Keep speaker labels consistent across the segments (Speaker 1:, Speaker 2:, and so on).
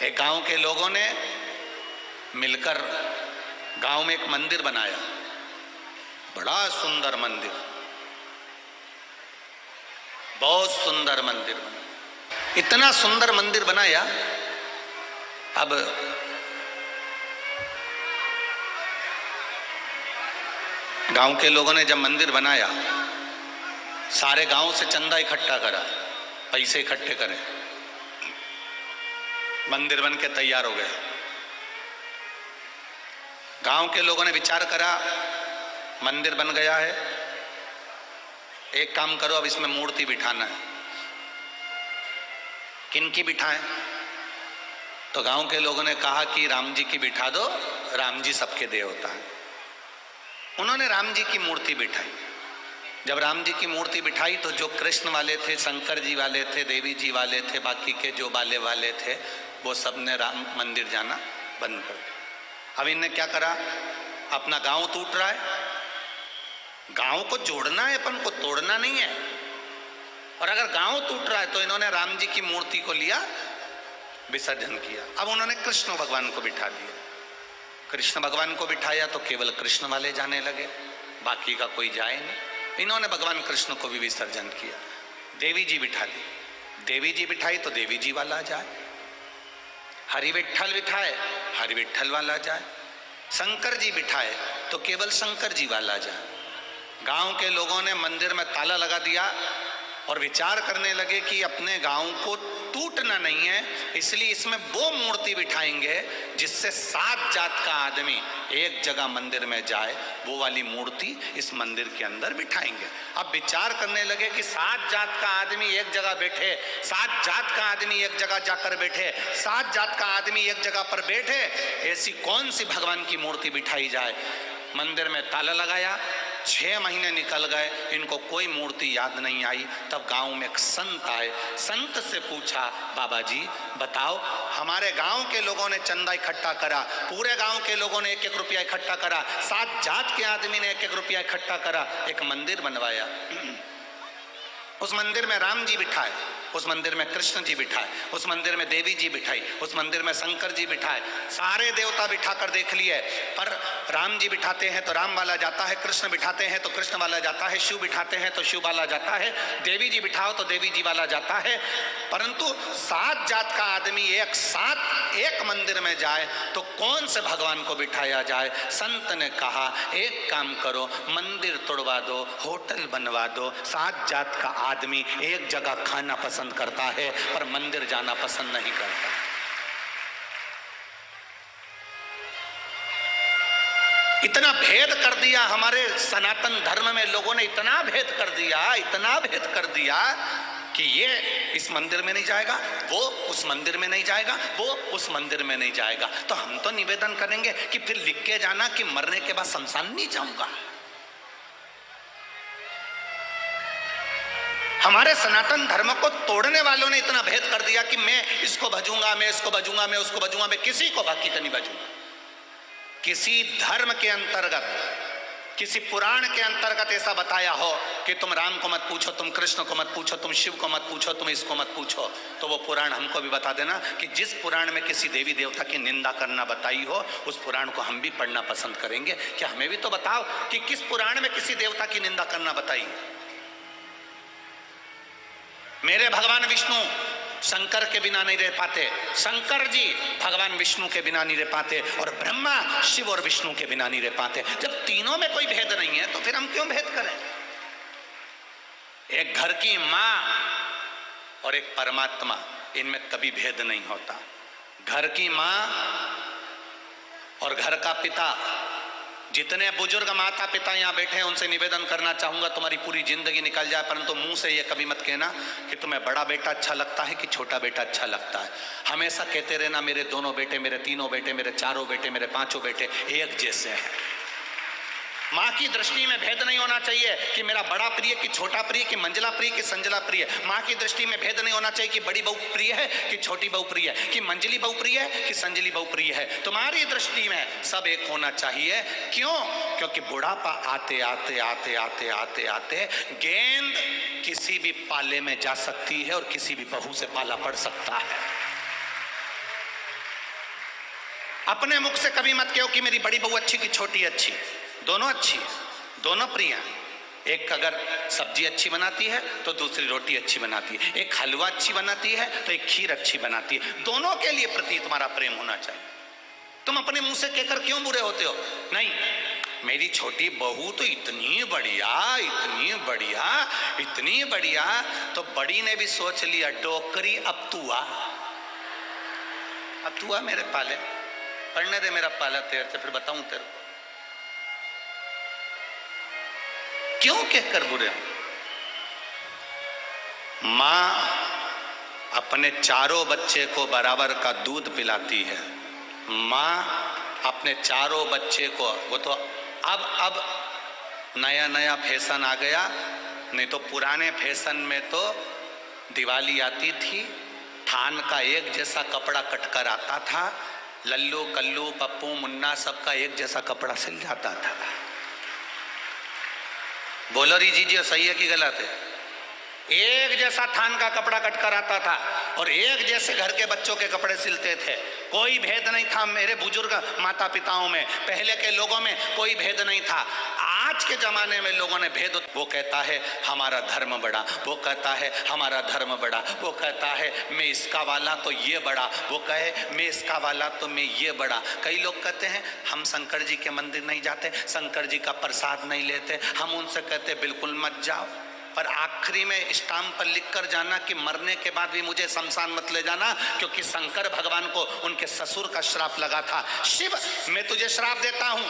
Speaker 1: एक गांव के लोगों ने मिलकर गांव में एक मंदिर बनाया, बड़ा सुंदर मंदिर, बहुत सुंदर मंदिर बना। इतना सुंदर मंदिर बनाया। अब गांव के लोगों ने जब मंदिर बनाया, सारे गांव से चंदा इकट्ठा करा, पैसे इकट्ठे करे, मंदिर बन के तैयार हो गया। गांव के लोगों ने विचार करा, मंदिर बन गया है, एक काम करो, अब इसमें मूर्ति बिठाना है। किनकी बिठाएं? तो गांव के लोगों ने कहा कि राम जी की बिठा दो, राम जी सबके देवता हैं। उन्होंने राम जी की मूर्ति बिठाई। जब राम जी की मूर्ति बिठाई तो जो कृष्ण वाले थे, शंकर जी वाले थे, देवी जी वाले थे, बाकी के जो बाले वाले थे, वो सब ने राम मंदिर जाना बंद कर दिया। अब इनने क्या करा, अपना गांव टूट रहा है, गांव को जोड़ना है, अपन को तोड़ना नहीं है। और अगर गांव टूट रहा है तो इन्होंने राम जी की मूर्ति को लिया, विसर्जन किया। अब उन्होंने कृष्ण भगवान को बिठा दिया। कृष्ण भगवान को बिठाया तो केवल कृष्ण वाले जाने लगे, बाकी का कोई जाए नहीं। इन्होंने भगवान कृष्ण को भी विसर्जन किया। देवी जी बिठा दी, देवी जी बिठाई तो देवी जी वाला जाए। हरि विठ्ठल बिठाए, हरि विठ्ठल वाला जाए। शंकर जी बिठाए तो केवल शंकर जी वाला जाए। गांव के लोगों ने मंदिर में ताला लगा दिया और विचार करने लगे कि अपने गांव को टूटना नहीं है, इसलिए इसमें वो मूर्ति बिठाएंगे जिससे 7 जात का आदमी एक जगह मंदिर में जाए, वो वाली मूर्ति इस मंदिर के अंदर बिठाएंगे। अब विचार करने लगे कि 7 जात का आदमी एक जगह बैठे, 7 जात का आदमी एक जगह जाकर बैठे, 7 जात का आदमी एक जगह पर बैठे, ऐसी कौन सी भगवान की मूर्ति बिठाई जाए। मंदिर में ताला लगाया, 6 महीने निकल गए, इनको कोई मूर्ति याद नहीं आई। तब गांव में एक संत आए, संत से पूछा, बाबा जी बताओ, हमारे गांव के लोगों ने चंदा इकट्ठा करा, पूरे गांव के लोगों ने 1-1 रुपया इकट्ठा करा, 7 जात के आदमी ने 1-1 रुपया इकट्ठा करा, एक मंदिर बनवाया। उस मंदिर में राम जी बिठाए, उस मंदिर में कृष्ण जी बिठाए, उस मंदिर में देवी जी बिठाई, उस मंदिर में शंकर जी बिठाए, सारे देवता बिठाकर देख लिए, पर राम जी बिठाते हैं तो राम वाला जाता है, कृष्ण बिठाते हैं तो कृष्ण वाला जाता है, शिव बिठाते हैं तो शिव वाला जाता है, देवी जी बिठाओ तो देवी जी वाला जाता है। परंतु 7 जात का आदमी एक साथ एक मंदिर में जाए तो कौन से भगवान को बिठाया जाए। संत ने कहा, एक काम करो, मंदिर तोड़वा दो, होटल बनवा दो। 7 जात का आदमी एक जगह खाना पसंद करता है पर मंदिर जाना पसंद नहीं करता। इतना भेद कर दिया हमारे सनातन धर्म में, लोगों ने इतना भेद कर दिया, इतना भेद कर दिया कि ये इस मंदिर में नहीं जाएगा, वो उस मंदिर में नहीं जाएगा, वो उस मंदिर में नहीं जाएगा। तो हम तो निवेदन करेंगे कि फिर लिख के जाना कि मरने के बाद शमशान नहीं जाऊंगा। हमारे सनातन धर्म को तोड़ने वालों ने इतना भेद कर दिया कि मैं इसको भजूंगा, मैं इसको भजूंगा, मैं उसको भजूंगा, मैं किसी को बाकी तो नहीं भजूंगा। किसी धर्म के अंतर्गत, किसी पुराण के अंतर्गत ऐसा बताया हो कि तुम राम को मत पूछो, तुम कृष्ण को मत पूछो, तुम शिव को मत पूछो, तुम इसको मत पूछो, तो वो पुराण हमको भी बता देना कि जिस पुराण में किसी देवी देवता की निंदा करना बताई हो, उस पुराण को हम भी पढ़ना पसंद करेंगे। क्या हमें भी तो बताओ कि किस पुराण में किसी देवता की निंदा करना बताई। मेरे भगवान विष्णु शंकर के बिना नहीं रह पाते, शंकर जी भगवान विष्णु के बिना नहीं रह पाते, और ब्रह्मा शिव और विष्णु के बिना नहीं रह पाते। जब तीनों में कोई भेद नहीं है तो फिर हम क्यों भेद करें। एक घर की मां और एक परमात्मा, इनमें कभी भेद नहीं होता। घर की मां और घर का पिता, जितने बुजुर्ग माता पिता यहाँ बैठे हैं उनसे निवेदन करना चाहूंगा, तुम्हारी पूरी जिंदगी निकल जाए परंतु मुंह से ये कभी मत कहना कि तुम्हें बड़ा बेटा अच्छा लगता है कि छोटा बेटा अच्छा लगता है। हमेशा कहते रहना, मेरे दोनों बेटे, मेरे तीनों बेटे, मेरे चारों बेटे, मेरे पांचों बेटे एक जैसे हैं। माँ की दृष्टि में भेद नहीं होना चाहिए कि मेरा बड़ा प्रिय कि छोटा प्रिय, कि मंजला प्रिय कि संजला प्रिय। माँ की दृष्टि में भेद नहीं होना चाहिए कि बड़ी बहू प्रिय है कि छोटी बहू प्रिय है, कि मंजली बहू प्रिय है कि संजली बहू प्रिय है। तुम्हारी दृष्टि में सब एक होना चाहिए। क्यों? क्योंकि बुढ़ापा आते आते आते आते आते आते गेंद किसी भी पाले में जा सकती है और किसी भी बहू से पाला पड़ सकता है। अपने मुख से कभी मत कहो कि मेरी बड़ी बहू अच्छी कि छोटी अच्छी, दोनों अच्छी, दोनों प्रिय। एक अगर सब्जी अच्छी बनाती है तो दूसरी रोटी अच्छी बनाती है, एक हलवा अच्छी बनाती है तो एक खीर अच्छी बनाती है। दोनों के लिए प्रति तुम्हारा प्रेम होना चाहिए। तुम अपने मुंह से कहकर क्यों बुरे होते हो? नहीं, मेरी छोटी बहू तो इतनी बढ़िया, इतनी बढ़िया, इतनी बढ़िया। तो बड़ी ने भी सोच लिया, डोकरी अब तू आ, अब तू आ मेरे पाले, पढ़ने दे मेरा पाला तेरे से, फिर बताऊं तेरे को। क्यों कहकर बुरे हो? मां अपने चारों बच्चे को बराबर का दूध पिलाती है। मां अपने चारों बच्चे को, वो तो अब नया नया फैशन आ गया, नहीं तो पुराने फैशन में तो दिवाली आती थी, थान का एक जैसा कपड़ा कटकर आता था, लल्लू कल्लू पप्पू मुन्ना सबका एक जैसा कपड़ा सिल जाता था। बोलो रीजिए, सही है कि गलत है? एक जैसा थान का कपड़ा कटकर आता था और एक जैसे घर के बच्चों के कपड़े सिलते थे। कोई भेद नहीं था मेरे बुजुर्ग माता पिताओं में, पहले के लोगों में कोई भेद नहीं था। आज के जमाने में लोगों ने भेद, वो कहता है हमारा धर्म बड़ा, वो कहता है हमारा धर्म बड़ा, वो कहता है मैं इसका वाला तो ये बड़ा, वो कहे मैं इसका वाला तो मैं ये बड़ा। कई लोग कहते हैं हम शंकर जी के मंदिर नहीं जाते, शंकर जी का प्रसाद नहीं लेते। हम उनसे कहते बिल्कुल मत जाओ, पर आखिरी में स्टाम्प पर लिख कर जाना कि मरने के बाद भी मुझे शमशान मत ले जाना, क्योंकि शंकर भगवान को उनके ससुर का श्राप लगा था। शिव, मैं तुझे श्राप देता हूं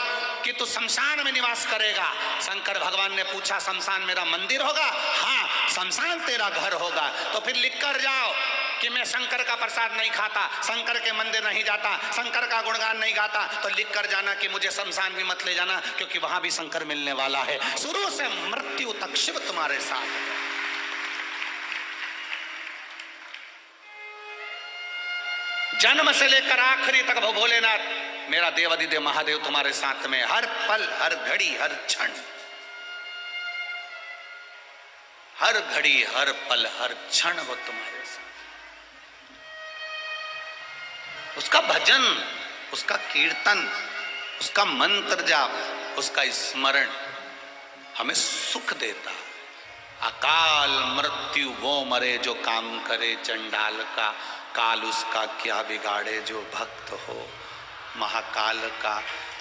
Speaker 1: कि तू शमशान में निवास करेगा। शंकर भगवान ने पूछा शमशान मेरा मंदिर होगा? हाँ, शमशान तेरा घर होगा। तो फिर लिख कर जाओ कि मैं शंकर का प्रसाद नहीं खाता, शंकर के मंदिर नहीं जाता, शंकर का गुणगान नहीं गाता। तो लिख कर जाना कि मुझे शमशान भी मत ले जाना, क्योंकि वहां भी शंकर मिलने वाला है। शुरू से मृत्यु तक शिव तुम्हारे साथ। जन्म से लेकर आखिरी तक भोलेनाथ मेरा देवाधिदेव महादेव तुम्हारे साथ में, हर पल, हर घड़ी, हर क्षण, हर घड़ी, हर पल, हर क्षण वो तुम्हारे साथ। उसका भजन, उसका कीर्तन, उसका मंत्र जाप, उसका स्मरण हमें सुख देता। अकाल मृत्यु वो मरे जो काम करे चंडाल का, काल उसका क्या बिगाड़े जो भक्त हो महाकाल का।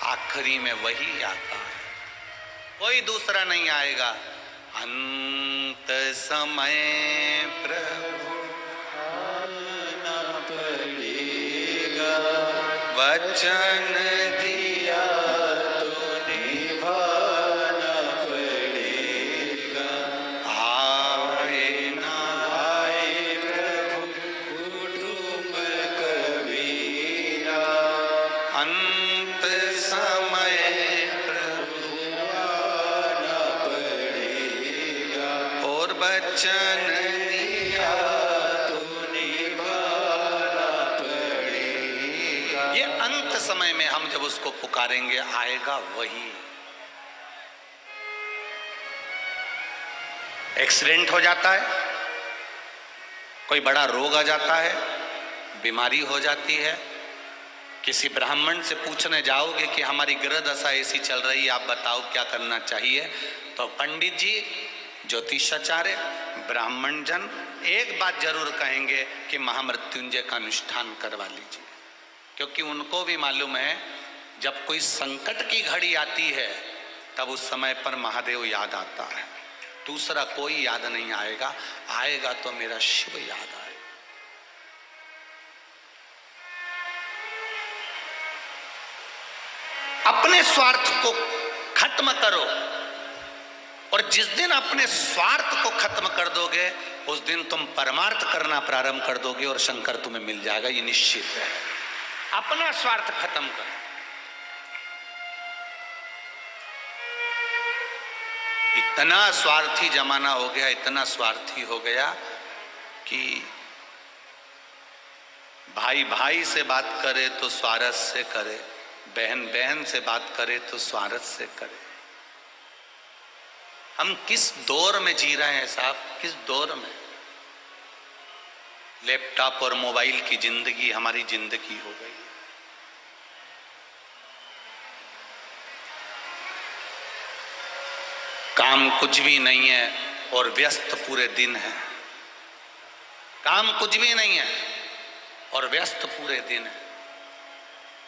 Speaker 1: आखिरी में वही आता है, कोई दूसरा नहीं आएगा। अंत समय प्रभु आना पड़ेगा, वचन दिया तो निभाना पड़ेगा। आए ना आए प्रभु कुटुंब कबीरा, अंत समय प्रभु आना पड़ेगा, और वचन दिया तो निभाना पड़ेगा। ये अंत समय में हम जब उसको पुकारेंगे आएगा वही। एक्सीडेंट हो जाता है, कोई बड़ा रोग आ जाता है, बीमारी हो जाती है, किसी ब्राह्मण से पूछने जाओगे कि हमारी ग्रह दशा ऐसी चल रही है, आप बताओ क्या करना चाहिए, तो पंडित जी, ज्योतिषाचार्य, ब्राह्मण जन एक बात जरूर कहेंगे कि महामृत्युंजय का अनुष्ठान करवा लीजिए, क्योंकि उनको भी मालूम है जब कोई संकट की घड़ी आती है तब उस समय पर महादेव याद आता है, दूसरा कोई याद नहीं आएगा। आएगा तो मेरा शिव याद आएगा। अपने स्वार्थ को खत्म करो, और जिस दिन अपने स्वार्थ को खत्म कर दोगे उस दिन तुम परमार्थ करना प्रारंभ कर दोगे और शंकर तुम्हें मिल जाएगा, ये निश्चित है। अपना स्वार्थ खत्म करो। इतना स्वार्थी जमाना हो गया, इतना स्वार्थी हो गया कि भाई भाई से बात करे तो स्वार्थ से करे, बहन बहन से बात करे तो स्वार्थ से करे। हम किस दौर में जी रहे हैं साहब, किस दौर में? लैपटॉप और मोबाइल की जिंदगी हमारी जिंदगी हो गई। काम कुछ भी नहीं है और व्यस्त पूरे दिन है। काम कुछ भी नहीं है और व्यस्त पूरे दिन है,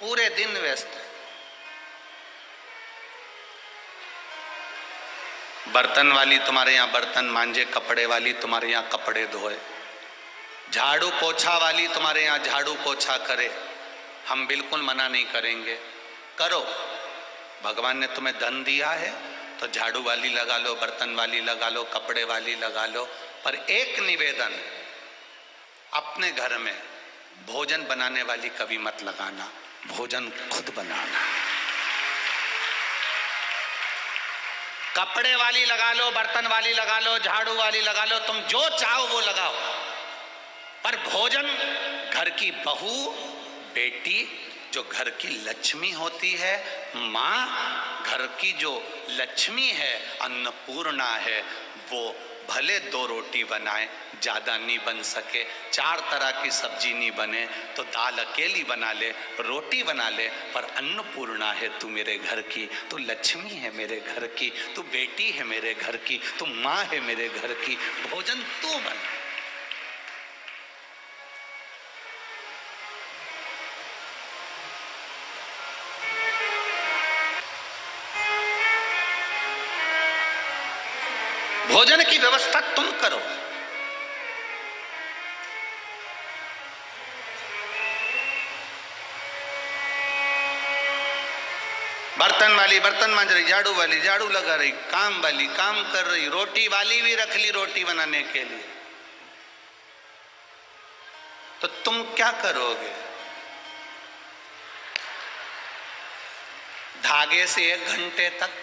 Speaker 1: पूरे दिन व्यस्त है। बर्तन वाली तुम्हारे यहाँ बर्तन मांजे, कपड़े वाली तुम्हारे यहाँ कपड़े धोए, झाड़ू पोछा वाली तुम्हारे यहाँ झाड़ू पोछा करे। हम बिल्कुल मना नहीं करेंगे, करो। भगवान ने तुम्हें धन दिया है तो झाड़ू वाली लगा लो, बर्तन वाली लगा लो, कपड़े वाली लगा लो। पर एक निवेदन, अपने घर में भोजन बनाने वाली कभी मत लगाना, भोजन खुद बनाना। कपड़े वाली लगा लो, बर्तन वाली लगा लो, झाड़ू वाली लगा लो, तुम जो चाहो वो लगाओ, पर भोजन घर की बहू, बेटी, जो घर की लक्ष्मी होती है, माँ घर की जो लक्ष्मी है, अन्नपूर्णा है, वो भले 2 रोटी बनाए, ज्यादा नहीं बन सके, 4 तरह की सब्जी नहीं बने तो दाल अकेली बना ले, रोटी बना ले, पर अन्नपूर्णा है तू मेरे घर की, तू लक्ष्मी है मेरे घर की, तू बेटी है मेरे घर की, तू माँ है मेरे घर की, भोजन तू बना। भोजन की व्यवस्था तुम करो। बर्तन वाली बर्तन मांज रही, झाड़ू वाली झाड़ू लगा रही, काम वाली काम कर रही, रोटी वाली भी रख ली रोटी बनाने के लिए। तो तुम क्या करोगे? धागे से 1 घंटे तक,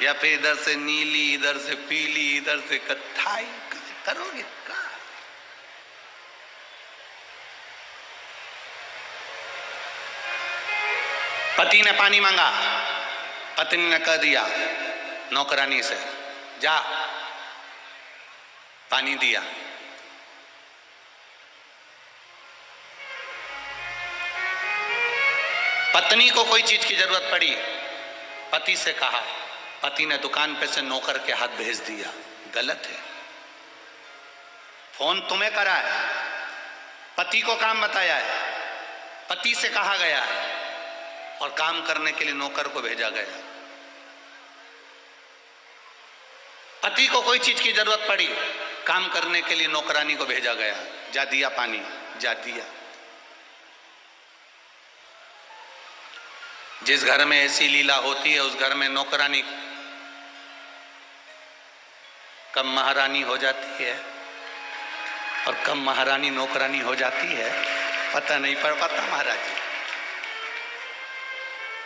Speaker 1: या फिर इधर से नीली, इधर से पीली, इधर से कत्थाई करोगे क्या? पति ने पानी मांगा, पत्नी ने कह दिया नौकरानी से, जा पानी दिया। पत्नी को कोई चीज की जरूरत पड़ी, पति से कहा, पति ने दुकान पे से नौकर के हाथ भेज दिया, गलत है। फोन तुम्हें करा है, पति को काम बताया है, पति से कहा गया है और काम करने के लिए नौकर को भेजा गया। पति को कोई चीज की जरूरत पड़ी, काम करने के लिए नौकरानी को भेजा गया, जा दिया पानी, जा दिया। जिस घर में ऐसी लीला होती है उस घर में नौकरानी कब महारानी हो जाती है और कब महारानी नौकरानी हो जाती है पता नहीं पड़ पाता। महाराज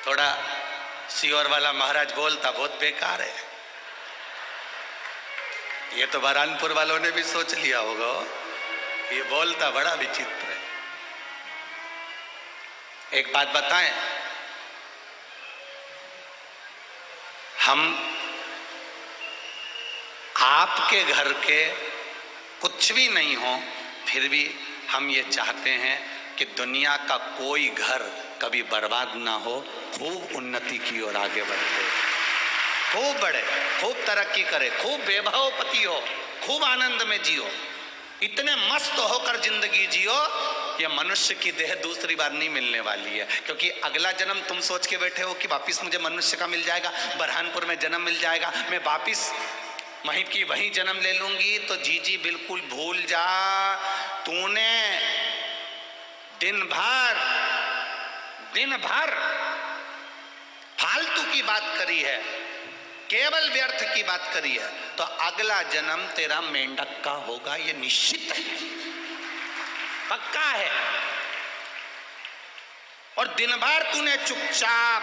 Speaker 1: थोड़ा सीवर वाला महाराज बोलता बहुत बेकार है, ये तो बरहानपुर वालों ने भी सोच लिया होगा, ये बोलता बड़ा विचित्र है। एक बात बताएं, हम आपके घर के कुछ भी नहीं हो, फिर भी हम ये चाहते हैं कि दुनिया का कोई घर कभी बर्बाद ना हो, खूब उन्नति की ओर आगे बढ़ते, खूब बढ़े, खूब तरक्की करे, खूब वैभवपति हो, खूब आनंद में जियो, इतने मस्त होकर जिंदगी जियो। ये मनुष्य की देह दूसरी बार नहीं मिलने वाली है, क्योंकि अगला जन्म तुम सोच के बैठे हो कि वापिस मुझे मनुष्य का मिल जाएगा, बरहानपुर में जन्म मिल जाएगा, मैं वापिस वहीं की वहीं जन्म ले लूंगी। तो जी बिल्कुल भूल जा, तूने दिन भर फालतू की बात करी है, केवल व्यर्थ की बात करी है, तो अगला जन्म तेरा मेंढक का होगा, ये निश्चित है, पक्का है। और दिन भर तूने चुपचाप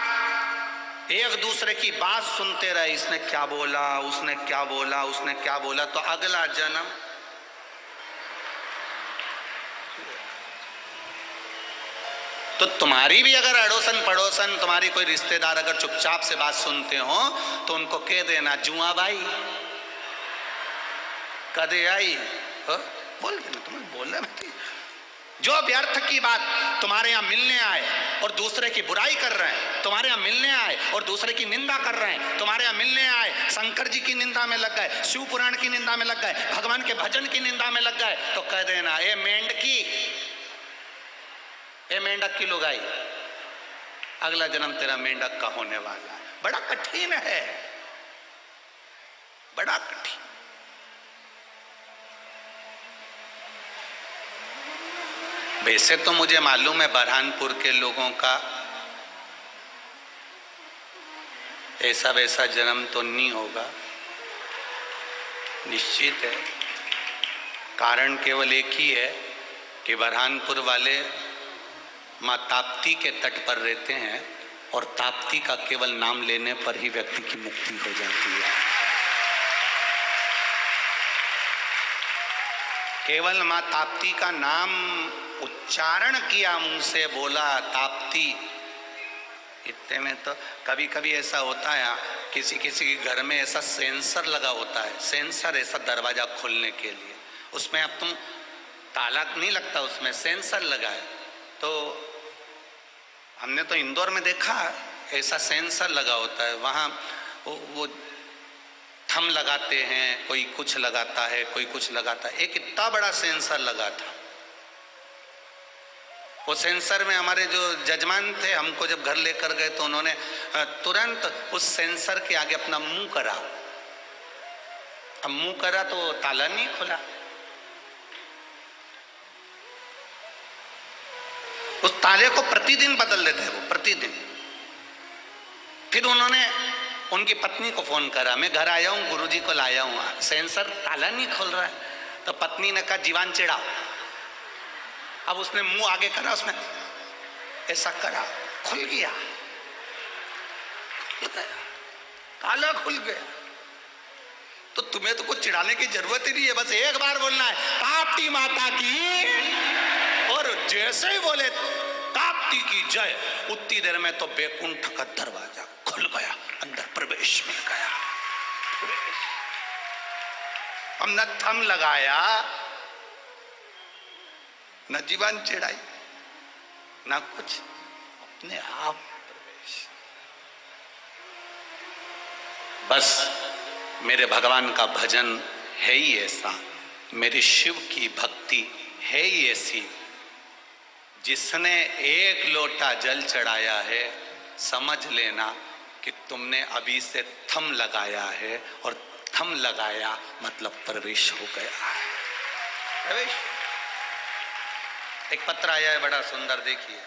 Speaker 1: एक दूसरे की बात सुनते रहे, इसने क्या बोला, उसने क्या बोला, उसने क्या बोला, तो अगला जन्म तो तुम्हारी भी अगर अड़ोसन पड़ोसन तुम्हारी कोई रिश्तेदार अगर चुपचाप से बात सुनते हो तो उनको कह देना, जुआ भाई कदे आई हो? बोल देना, तुम्हें बोलना नहीं, जो व्यर्थ की बात तुम्हारे यहां मिलने आए और दूसरे की बुराई कर रहे हैं, तुम्हारे यहां मिलने आए और दूसरे की निंदा कर रहे हैं, तुम्हारे यहां मिलने आए शंकर जी की निंदा में लग गए, शिव पुराण की निंदा में लग गए, भगवान के भजन की निंदा में लग गए, तो कह देना ए मेंढकी, ए मेंढक की लुगाई, अगला जन्म तेरा मेंढक का होने वाला है। बड़ा कठिन है, बड़ा कठिन। वैसे तो मुझे मालूम है बरहानपुर के लोगों का ऐसा वैसा जन्म तो नहीं होगा, निश्चित है। कारण केवल एक ही है कि बरहानपुर वाले माँ ताप्ती के तट पर रहते हैं और ताप्ती का केवल नाम लेने पर ही व्यक्ति की मुक्ति हो जाती है। केवल माँ ताप्ती का नाम उच्चारण किया, मुंह से बोला ताप्ती, इतने में तो कभी कभी ऐसा होता है किसी किसी के घर में ऐसा सेंसर लगा होता है, सेंसर ऐसा दरवाजा खोलने के लिए, उसमें अब तुम ताला नहीं लगता, उसमें सेंसर लगा है। तो हमने तो इंदौर में देखा ऐसा सेंसर लगा होता है, वहाँ वो थम लगाते हैं, कोई कुछ लगाता है, कोई कुछ लगाता है। एक इतना बड़ा सेंसर लगा था, वो सेंसर में हमारे जो जजमान थे हमको जब घर लेकर गए तो उन्होंने तुरंत उस सेंसर के आगे अपना मुंह करा। अब मुंह करा तो ताला नहीं खुला। उस ताले को प्रतिदिन बदल देते हैं वो, प्रतिदिन। फिर उन्होंने उनकी पत्नी को फोन करा, मैं घर आया हूँ, गुरुजी को लाया हूँ, सेंसर ताला नहीं खुल रहा है। तो पत्नी ने कहा जीवान चिढ़ाओ। अब उसने मुंह आगे करा, उसने ऐसा करा, खुल गया, ताला खुल गया। तो तुम्हें तो कुछ चिढ़ाने की जरूरत ही नहीं है, बस एक बार बोलना है ताप्ती माता की, और जैसे ही बोले ताप्ती की जय, उतनी देर में तो बैकुंठ का दरवाजा खुल गया, अंदर प्रवेश मिल गया। हमने थम लगाया, न जीवन चिढ़ाई ना कुछ, अपने आप प्रवेश। बस मेरे भगवान का भजन है ही ऐसा, मेरी शिव की भक्ति है ही ऐसी, जिसने एक लोटा जल चढ़ाया है समझ लेना कि तुमने अभी से थम लगाया है, और थम लगाया मतलब प्रवेश हो गया है। प्रवेश। एक पत्र आया है बड़ा सुंदर, देखिए।